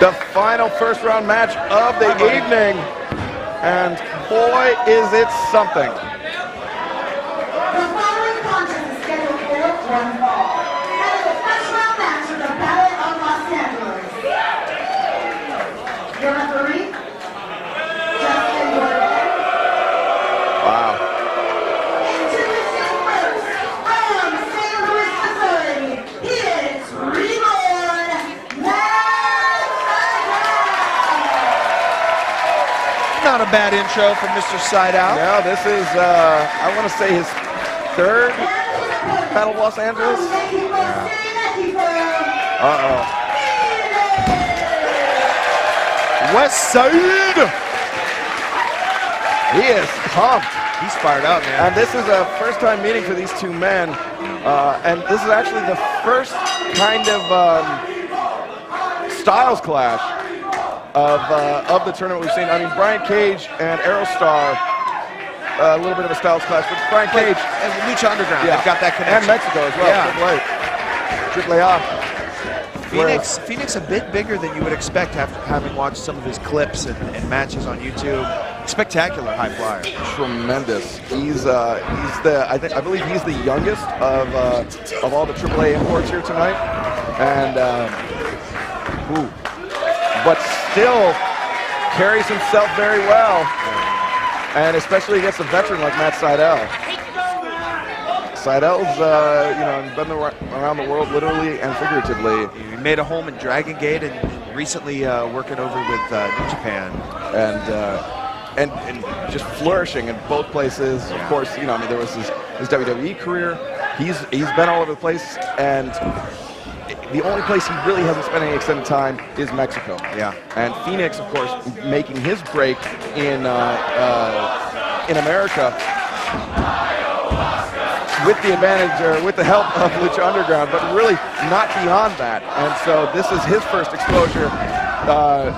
The final first-round match of the evening, and boy, is it something. The following contest is scheduled for one fall. And the first-round match of the Battle of Los Angeles. Your referee, Justin Jordan. Wow. Introducing first, from St. Louis, Missouri, he is Reborn Matt Sydal. Not a bad intro from Mr. Sydal. Now this is, I want to say his third Battle of Los Angeles. Uh-oh. West Side. He is pumped. He's fired up, man. And this is a first-time meeting for these two men. And this is actually the first kind of styles clash of the tournament we've seen. I mean, Brian Cage and Aerostar, a little bit of a styles clash, but Brian Cage and Lucha Underground, yeah, they've got that connection. and Mexico as well. Yeah. Triple A. Phoenix a bit bigger than you would expect after having watched some of his clips and matches on YouTube. Spectacular high flyer. Tremendous. He's the I believe he's the youngest of all the AAA imports here tonight, and but still carries himself very well, and especially against a veteran like Matt Sydal. Sydal's been around the world literally and figuratively. He made a home in Dragon Gate and recently working over with New Japan. And just flourishing in both places. Of course, I mean, there was his WWE career. He's been all over the place, and the only place he really hasn't spent any extended time is Mexico. Yeah. And Phoenix, of course, making his break in America with the advantage, or with the help of Lucha Underground, but really not beyond that. And so this is his first exposure,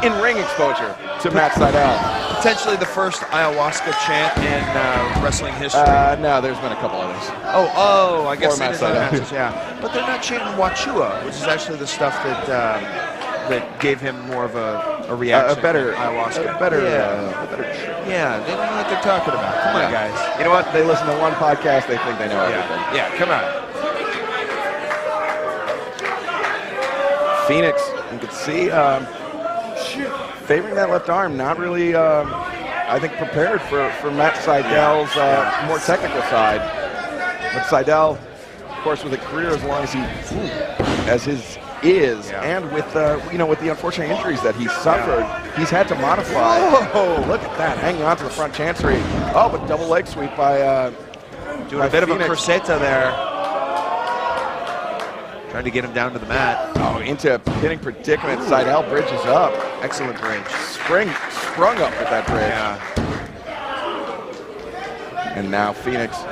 in-ring exposure to Matt Sydal. Potentially the first ayahuasca chant in wrestling history. No, there's been a couple others. Oh, I guess Matt it is other Sydal. matches, yeah. But they're not chanting Wachua, which is actually the stuff that gave him more of a reaction. A better ayahuasca. a better Yeah, they don't know what they're talking about. Come on, guys. You know what? They listen to one podcast, they think they know everything. Yeah, come on. Phoenix, you can see, favoring that left arm, not really, I think, prepared for Matt Sydal's more technical side. But Sydal, of course, with a career as long as his is, and with with the unfortunate injuries that he suffered, he's had to modify. Oh, look at that, hanging on to the front chancery. Oh, but double leg sweep by doing a bit Phoenix. of a cruceta there. Trying to get him down to the mat. Oh, into a pinning predicament. Sydal bridges up. Excellent bridge. Sprung up with that bridge. Yeah. And now Phoenix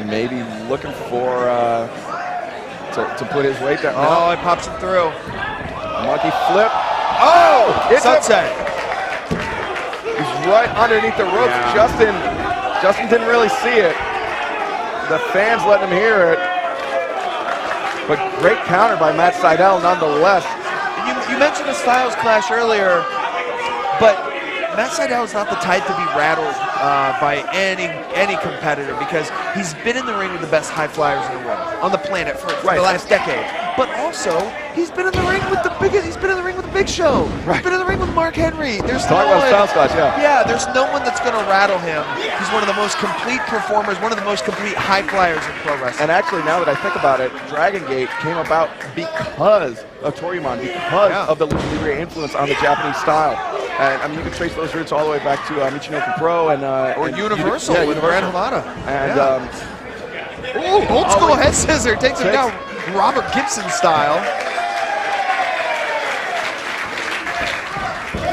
maybe looking for to put his weight down. Oh, it pops him through. Monkey flip. Oh, it's sunset. He's right underneath the ropes. Yeah. Justin didn't really see it. The fans letting him hear it. But great counter by Matt Sydal nonetheless. You mentioned the styles clash earlier, but Matt Sydal is not the type to be rattled by any competitor, because he's been in the ring with the best high flyers in the world on the planet for the last decade. But also, he's been in the ring with the biggest. He's been in the ring with the Big Show. Right. He's been in the ring with Mark Henry. There's Talk about styles clash, Yeah, there's no one that's going to rattle him. He's one of the most complete performers, one of the most complete high flyers in pro wrestling. And actually, now that I think about it, Dragon Gate came about because of Toryumon, because of the Lucha Libre influence on the Japanese style. And I mean, you can trace those roots all the way back to Michinoku Pro and Universal with Gran Hamada. And old school head scissor takes him down, Robert Gibson style.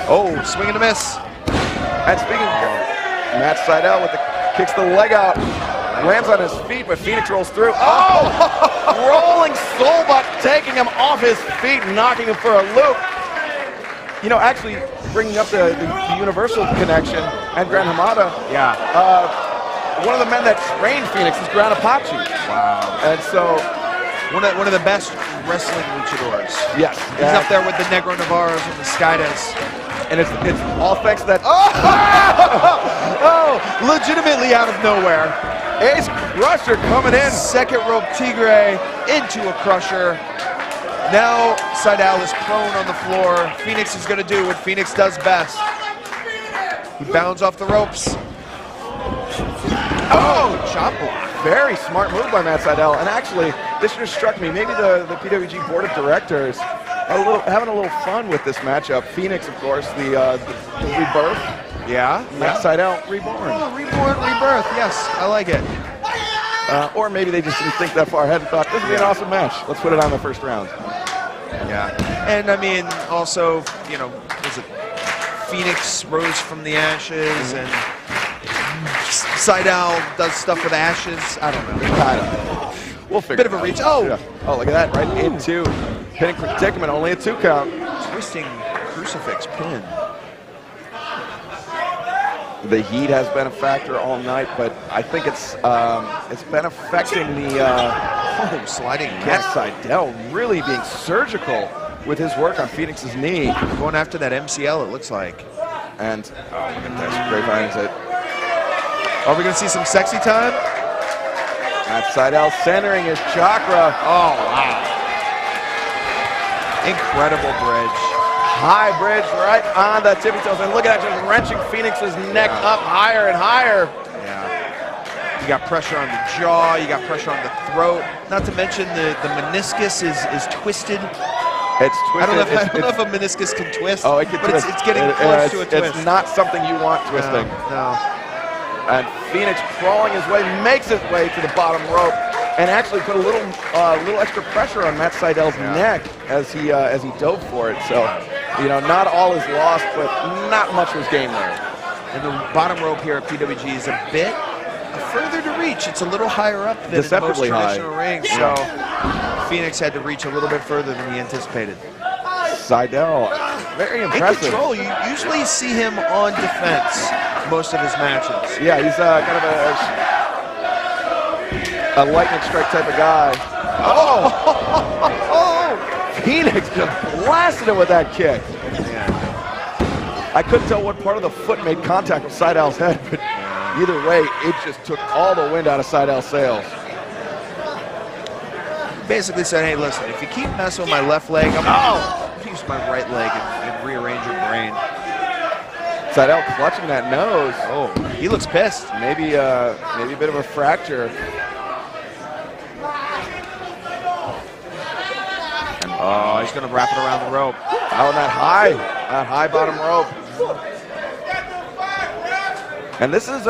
Oh, swing and a miss. And speaking of Matt Sydal with kicks the leg out, lands on his feet, but Phoenix rolls through. Oh, rolling soul butt, taking him off his feet, knocking him for a loop. You know, actually bringing up the Universal connection and Gran Hamada. Yeah. One of the men that trained Phoenix is Gran Apache. Wow. And so One of the best wrestling luchadors. Yes. He's up there with the Negro Navarros and the Skydas. And it's all thanks to that. Oh, legitimately out of nowhere. Ace Crusher coming in. Second rope Tigre into a crusher. Now Sydal is prone on the floor. Phoenix is going to do what Phoenix does best. He bounds off the ropes. Oh, chop block. Very smart move by Matt Sydal. And actually, this just struck me. Maybe the PWG Board of Directors are having a little fun with this matchup. Phoenix, of course, the rebirth. Yeah. Matt Sydal, reborn. Oh, reborn, rebirth. Yes, I like it. Or maybe they just didn't think that far ahead and thought, this would be an awesome match. Let's put it on the first round. Yeah. And I mean, also, you know, was it Phoenix rose from the ashes and Sydal does stuff with ashes? I don't know. I don't know. We'll figure Bit of it a out. reach. Oh! Yeah. Oh, look at that. Right into pinning predicament. Only a 2 count. Twisting crucifix pin. The heat has been a factor all night, but I think it's been affecting the Sliding Matt kick. Sydal really being surgical with his work on Phoenix's knee. Going after that MCL, it looks like. And oh, look at this. Grapevine is it. Are we going to see some sexy time? Matt Sydal centering his chakra. Oh, wow. Incredible bridge. High bridge right on the tippy toes. And look at that, just wrenching Phoenix's neck up higher and higher. Yeah. You got pressure on the jaw. You got pressure on the throat. Not to mention the meniscus is twisted. It's twisted. I don't know if a meniscus can twist. Oh, it can but twist. it's getting close to a twist. It's not something you want twisting. No. And Phoenix crawling his way, makes his way to the bottom rope, and actually put a little extra pressure on Matt Sydal's neck as he dove for it. So, you know, not all is lost, but not much was gained there. And the bottom rope here at PWG is a bit further to reach. It's a little higher up than in most Deceptively high. traditional rings. So Phoenix had to reach a little bit further than he anticipated. Sydal, very impressive. In control, you usually see him on defense most of his matches. Yeah, he's kind of a lightning strike type of guy. Oh! Phoenix just blasted him with that kick. Yeah. I couldn't tell what part of the foot made contact with Sydal's head, but either way, it just took all the wind out of Sydal's sails. Basically said, hey, listen, if you keep messing with my left leg, I'm going to use my right leg and rearrange your brain. Sydal clutching that nose. Oh, he looks pissed. Maybe a bit of a fracture. Oh, he's going to wrap it around the rope. Out on that high bottom rope. And this is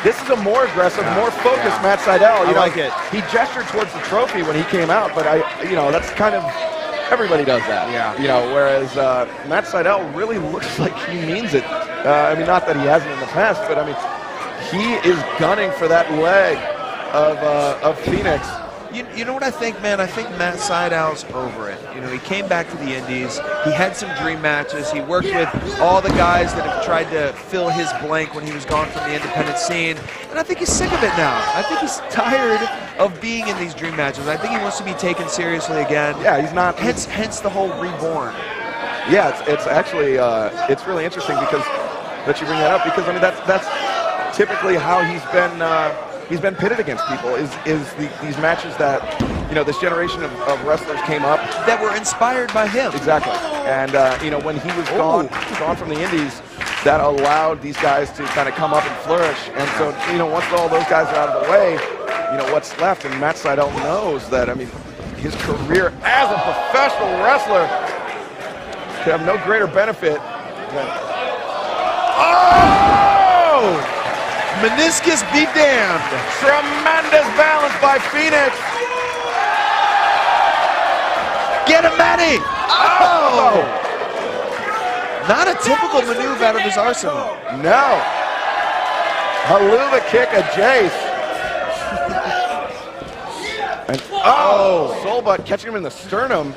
this is a more aggressive, more focused Matt Sydal. I like it. He gestured towards the trophy when he came out, but that's kind of, everybody does that. Yeah. You know, whereas Matt Sydal really looks like he means it. I mean, not that he hasn't in the past, but I mean, he is gunning for that leg of Phoenix. You know what I think, man? I think Matt Sydal's over it. You know, he came back to the Indies. He had some dream matches. He worked with all the guys that have tried to fill his blank when he was gone from the independent scene. And I think he's sick of it now. I think he's tired of being in these dream matches. I think he wants to be taken seriously again. Yeah, he's not. Hence the whole reborn. Yeah, it's actually it's really interesting because that you bring that up, because I mean that's typically how he's been pitted against people is these matches that, you know, this generation of wrestlers came up that were inspired by him. Exactly. And you know, when he was gone from the Indies, that allowed these guys to kind of come up and flourish. And so, you know, once all those guys are out of the way, you know, what's left? And Matt Sydal knows that, I mean, his career as a professional wrestler could have no greater benefit than... Oh! Meniscus be damned. Tremendous balance by Phoenix. Get him, Matty! Oh! Not a typical maneuver out of his arsenal. No. Haluva kick of Jace. And Soulbutt catching him in the sternum.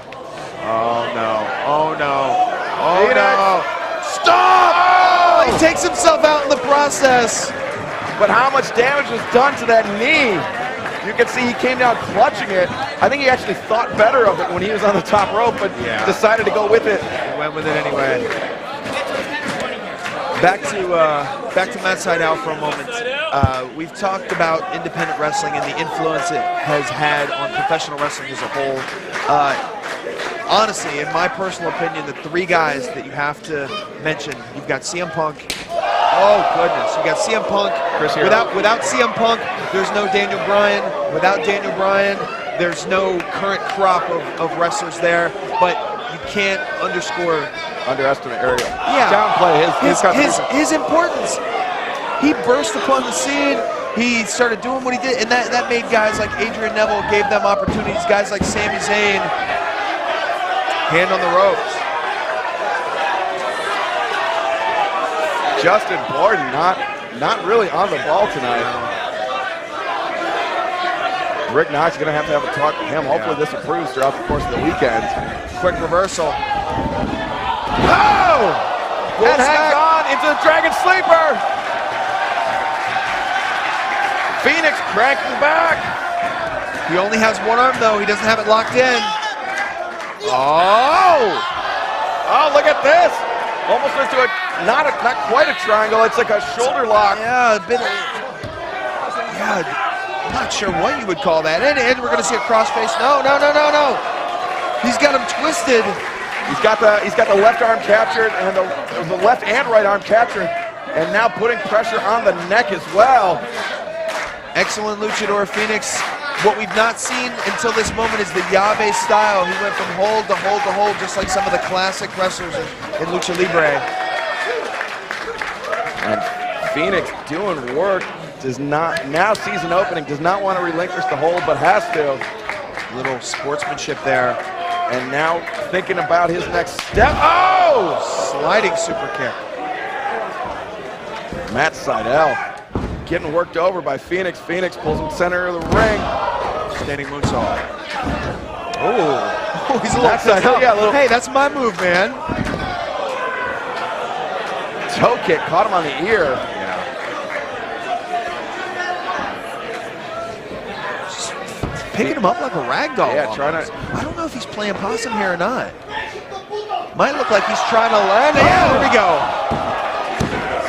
Oh no. Oh no. Oh Phoenix. no. Stop! Oh, he takes himself out in the process. but how much damage was done to that knee. You can see he came down clutching it. I think he actually thought better of it when he was on the top rope, but decided to go with it. He went with it anyway. Back to Matt Sydal for a moment. We've talked about independent wrestling and the influence it has had on professional wrestling as a whole. Honestly, in my personal opinion, the three guys that you have to mention, you've got CM Punk. Oh goodness, you got CM Punk. Without CM Punk, there's no Daniel Bryan. Without Daniel Bryan, there's no current crop of wrestlers there. But you can't underestimate Ariel. Yeah. Downplay his importance. He burst upon the scene. He started doing what he did, and that made guys like Adrian Neville, gave them opportunities. Guys like Sami Zayn, hand on the ropes. Justin Borden not really on the ball tonight. Rick Knox is going to have a talk with him. Hopefully this improves throughout the course of the weekend. Quick reversal. Oh! And hangs on into the Dragon Sleeper. Phoenix cranking back. He only has one arm though. He doesn't have it locked in. Oh! Oh, look at this. Almost into not quite a triangle. It's like a shoulder lock. Yeah, I'm not sure what you would call that. And we're going to see a crossface. No. He's got him twisted. He's got the left arm captured and the left and right arm captured, and now putting pressure on the neck as well. Excellent luchador Phoenix. What we've not seen until this moment is the llave style. He went from hold to hold to hold, just like some of the classic wrestlers in Lucha Libre. And Phoenix doing work, now sees an opening, does not want to relinquish the hold, but has to. Little sportsmanship there. And now thinking about his next step. Oh! Sliding super kick. Matt Sydal getting worked over by Phoenix. Phoenix pulls him center of the ring. Standing moonsault. Oh, he's a little pissed off. Hey, that's my move, man. Toe kick caught him on the ear. Yeah. Just picking him up like a rag doll. Yeah, trying to. I don't know if he's playing possum here or not. Might look like he's trying to land. Yeah, there we go.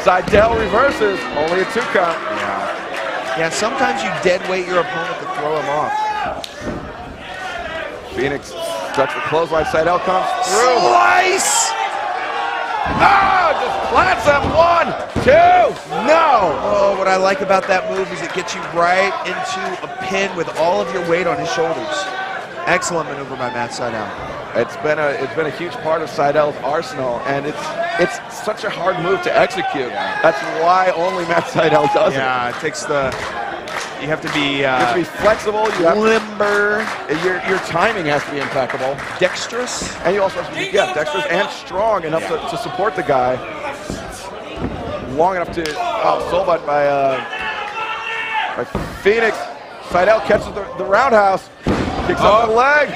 Sydal reverses, only a 2 count. Yeah, sometimes you dead weight your opponent to throw him off. Phoenix starts the clothesline. Sydal comes through. Slice! Ah, just plants him. 1, 2, no. Oh, what I like about that move is it gets you right into a pin with all of your weight on his shoulders. Excellent maneuver by Matt Sydal. It's been a huge part of Sydal's arsenal, and it's such a hard move to execute. That's why only Matt Sydal does it. Yeah, it takes you have to be, you have to be flexible, you have limber. Your timing has to be impeccable. Dexterous. And you also have to be dexterous and strong enough to support the guy. Long enough to, soul butt by Phoenix. Sydal catches the roundhouse, kicks up the leg.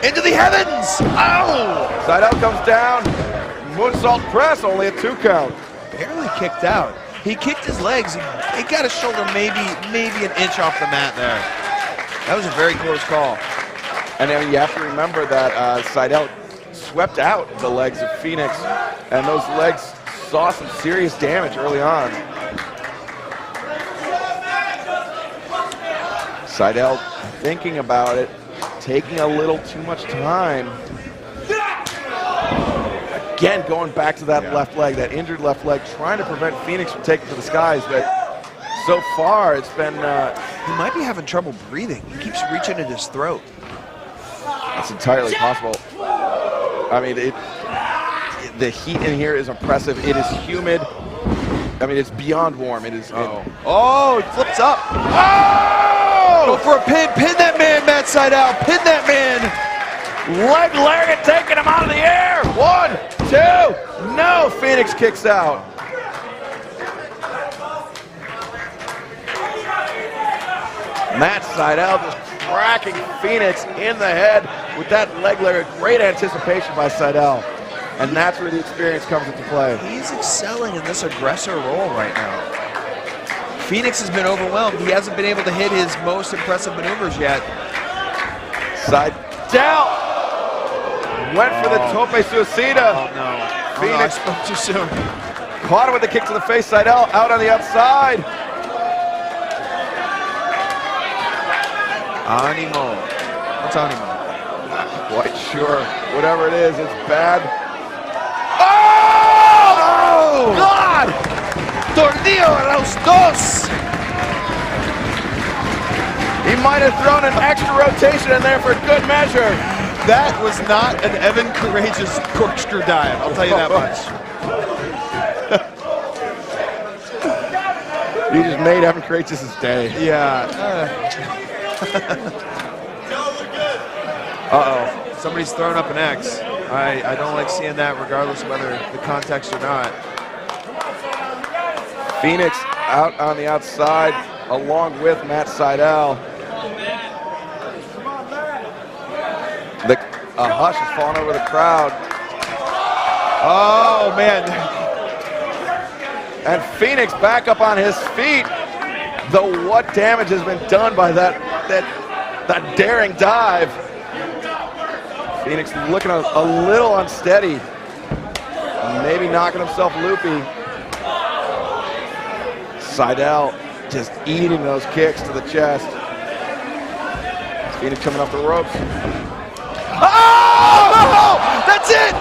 Into the heavens! Ow! Sydal comes down, moonsault press, only a 2 count. Barely kicked out. He kicked his legs. He got his shoulder maybe an inch off the mat there. That was a very close call. And then you have to remember that Sydal swept out the legs of Phoenix, and those legs saw some serious damage early on. Sydal thinking about it, taking a little too much time. Again, going back to that left leg, that injured left leg, trying to prevent Phoenix from taking to the skies, but so far it's been... he might be having trouble breathing. He keeps reaching at his throat. It's entirely possible. I mean, the heat in here is impressive. It is humid. I mean, it's beyond warm. It is... Oh, he flips up. Oh! Go for a pin. Pin that man, Matt Sydal. Pin that man. Leg lariat taking him out of the air. 1, 2. No, Phoenix kicks out. Matt Sydal just cracking Phoenix in the head with that leg lariat. Great anticipation by Sydal. And that's where the experience comes into play. He's excelling in this aggressor role right now. Phoenix has been overwhelmed. He hasn't been able to hit his most impressive maneuvers yet. Seidel went for the tope suicida. Oh no. Phoenix spoke too soon. caught him with a kick to the face. Seidel out on the outside. Animo. What's Animo? Not quite sure. Whatever it is, it's bad. Oh! God! Tornillo a los dos! He might have thrown an extra rotation in there for good measure. That was not an Evan Courageous corkscrew dive, I'll tell you that much. You just made Evan Courageous' day. Yeah. Uh-oh. Somebody's throwing up an X. I don't like seeing that regardless of whether the context or not. Phoenix out on the outside along with Matt Seidel. A hush has fallen over the crowd. Oh, man. And Phoenix back up on his feet. Though what damage has been done by that daring dive. Phoenix looking a little unsteady. Maybe knocking himself loopy. Seidel just eating those kicks to the chest. Phoenix coming off the ropes. Oh! That's it!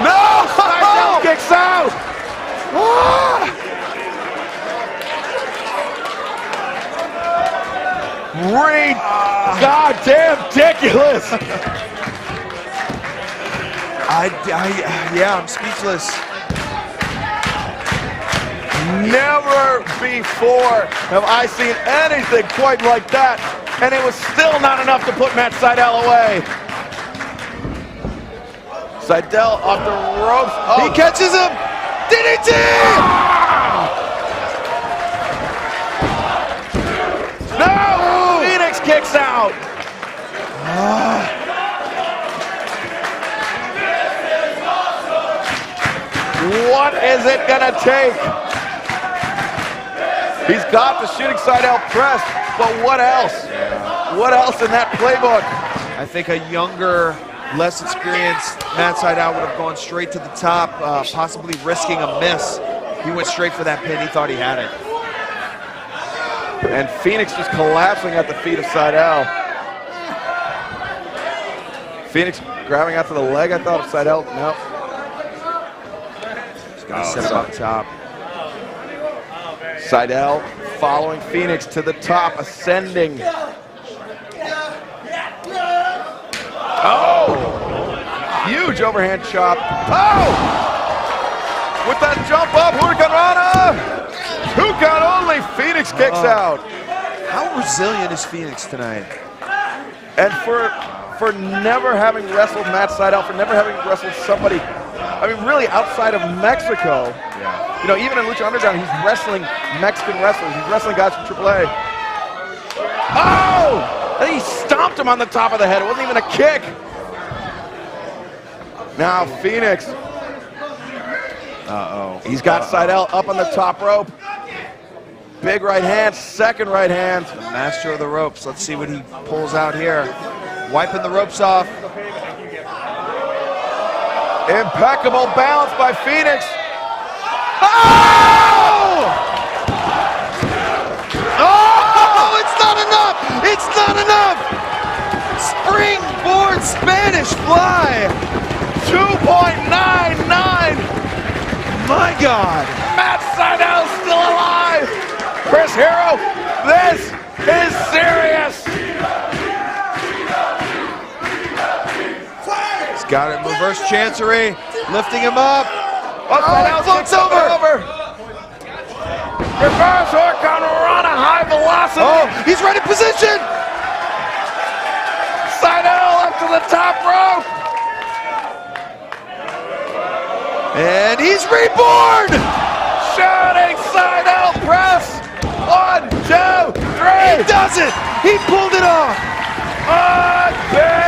No! Seidel kicks out! Ah! Goddamn ridiculous! Yeah, I'm speechless. Never before have I seen anything quite like that, and it was still not enough to put Matt Seidel away. Seidel off the ropes. Oh. He catches him! DDT! No! Phoenix kicks out. What is it gonna take? He's got the shooting Seidel press, but what else? What else in that playbook? I think a younger, less experienced Matt Seidel would have gone straight to the top, possibly risking a miss. He went straight for that pin. He thought he had it. And Phoenix just collapsing at the feet of Seidel. Phoenix grabbing out to the leg, I thought, of Seidel. No. He's got to set him up top. Seidel following Phoenix to the top, ascending. Oh! Huge overhand chop. Oh! With that jump up, Hurricanrana! Who got only Phoenix kicks out. How resilient is Phoenix tonight? And for never having wrestled Matt Seidel, for never having wrestled somebody, I mean, really outside of Mexico. Yeah. You know, even in Lucha Underground, he's wrestling Mexican wrestlers. He's wrestling guys from AAA. Oh! I think he stomped him on the top of the head. It wasn't even a kick. Now Phoenix. Uh-oh. He's got Seidel up on the top rope. Big right hand, second right hand. The master of the ropes. Let's see what he pulls out here. Wiping the ropes off. Impeccable balance by Phoenix. Oh! Oh, it's not enough! It's not enough! Springboard Spanish fly! 2.99! My God! Matt Seidel still alive! Chris Hero, this is serious! He's got it. Reverse chancery. Lifting him up. Oh, Seidel's floats over. Reverse Hurricanrana, high velocity! Oh, he's right in position! Seidel up to the top rope! And he's reborn! Shooting Seidel press! 1, 2, 3! He does it! He pulled it off! Unbelievable!